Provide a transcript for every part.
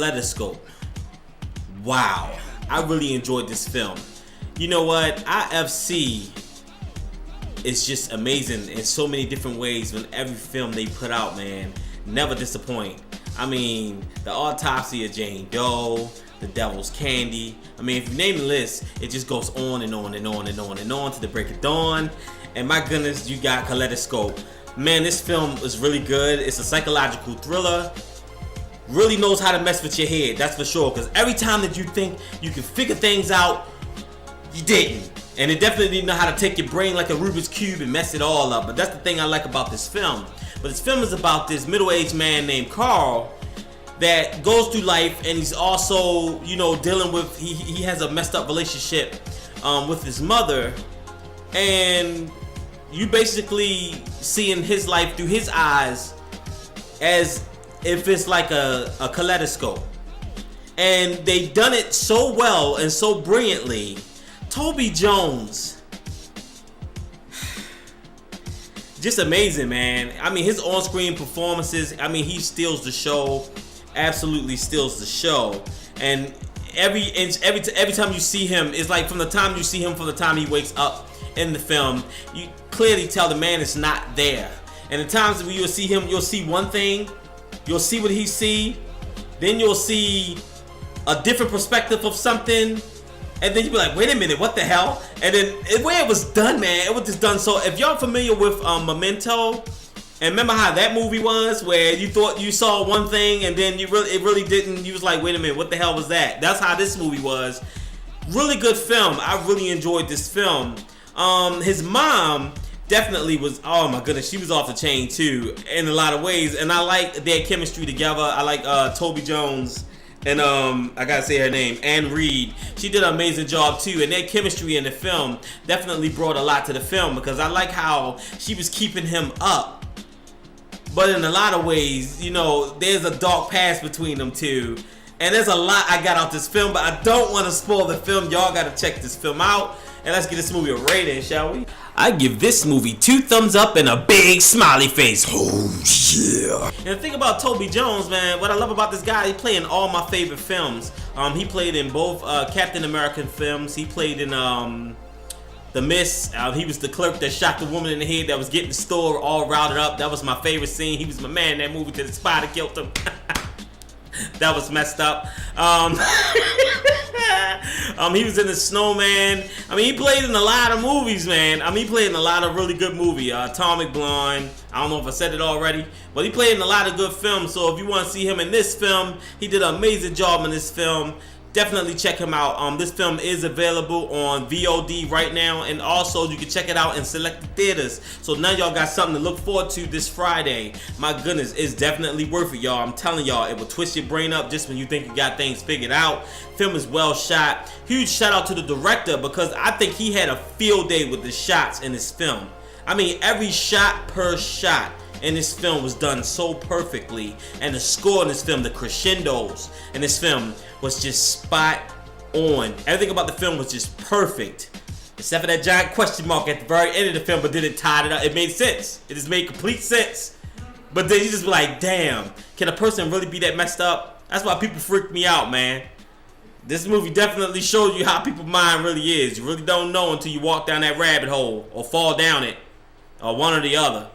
Kaleidoscope. Wow, I really enjoyed this film. You know what? IFC is just amazing in so many different ways. When every film they put out, man, never disappoint. I mean, The Autopsy of Jane Doe, The Devil's Candy. I mean, if you name the list, it just goes on and on and on and on and on to the break of dawn. And my goodness, you got Kaleidoscope. Man, this film is really good. It's a psychological thriller. Really knows how to mess with your head, that's for sure. Because every time that you think you can figure things out, you didn't. And it definitely know how to take your brain like a Rubik's Cube and mess it all up. But that's the thing I like about this film. But this film is about this middle-aged man named Carl that goes through life, and he's also, you know, dealing with, he has a messed up relationship with his mother. And you basically seeing his life through his eyes as if it's like a kaleidoscope. And they done it so well and so brilliantly. Toby Jones, just amazing, man. I mean, his on-screen performances, I mean, he steals the show, absolutely steals the show. And every time you see him, it's like from the time you see him, from the time he wakes up in the film, you clearly tell the man is not there. And the times when you'll see him, you'll see one thing, you'll see what he see, then you'll see a different perspective of something. And then you be like, wait a minute, what the hell? And then the way it was done, man, it was just done so. If y'all familiar with Memento, and remember how that movie was, where you thought you saw one thing and then it really didn't. You was like, wait a minute, what the hell was that? That's how this movie was. Really good film. I really enjoyed this film. His mom definitely was, oh my goodness, she was off the chain too in a lot of ways. And I like their chemistry together. I like Toby Jones. And I gotta say her name, Anne Reed. She did an amazing job too, and their chemistry in the film definitely brought a lot to the film, because I like how she was keeping him up. But in a lot of ways, you know, there's a dark past between them two. And there's a lot I got out this film, but I don't want to spoil the film. Y'all gotta check this film out. And let's give this movie a rating, shall we? I give this movie 2 thumbs up and a big smiley face. Oh yeah. And the thing about Toby Jones, man, what I love about this guy, he played in all my favorite films. He played in both Captain American films. He played in The Mist. He was the clerk that shot the woman in the head that was getting the store all routed up. That was my favorite scene. He was my man in that movie till the spider killed him. That was messed up. He was in The Snowman. I mean, he played in a lot of movies, man. I mean, he played in a lot of really good movies. Atomic Blonde. I don't know if I said it already, but he played in a lot of good films. So if you want to see him in this film, he did an amazing job in this film. Definitely check him out. This film is available on VOD right now, and also you can check it out in selected theaters. So now y'all got something to look forward to this Friday. My goodness, it's definitely worth it, y'all. I'm telling y'all, it will twist your brain up just when you think you got things figured out. Film is well shot. Huge shout out to the director, because I think he had a field day with the shots in this film. I mean, every shot per shot in this film was done so perfectly, and the score in this film, the crescendos in this film, was just spot on. Everything about the film was just perfect, except for that giant question mark at the very end of the film. But then it tied it up. It made sense. It just made complete sense. But then you just be like, damn, can a person really be that messed up? That's why people freak me out, man. This movie definitely shows you how people's mind really is. You really don't know until you walk down that rabbit hole or fall down it, or one or the other.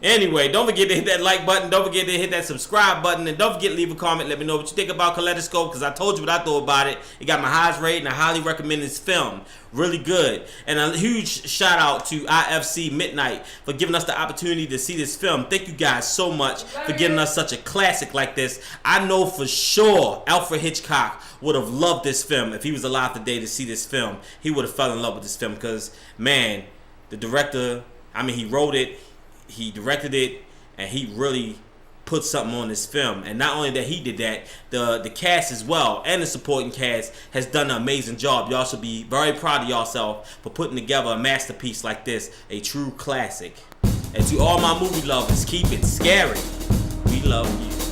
Anyway, don't forget to hit that like button. Don't forget to hit that subscribe button. And don't forget to leave a comment. Let me know what you think about Kaleidoscope, because I told you what I thought about it. It got my highest rating, and I highly recommend this film. Really good. And a huge shout out to IFC Midnight for giving us the opportunity to see this film. Thank you guys so much for giving us such a classic like this. I know for sure Alfred Hitchcock would have loved this film if he was alive today to see this film. He would have fell in love with this film, because, man, the director, I mean, he wrote it, he directed it, and he really put something on this film. And not only that he did that, the cast as well, and the supporting cast, has done an amazing job. Y'all should be very proud of yourself for putting together a masterpiece like this, a true classic. And to all my movie lovers, keep it scary. We love you.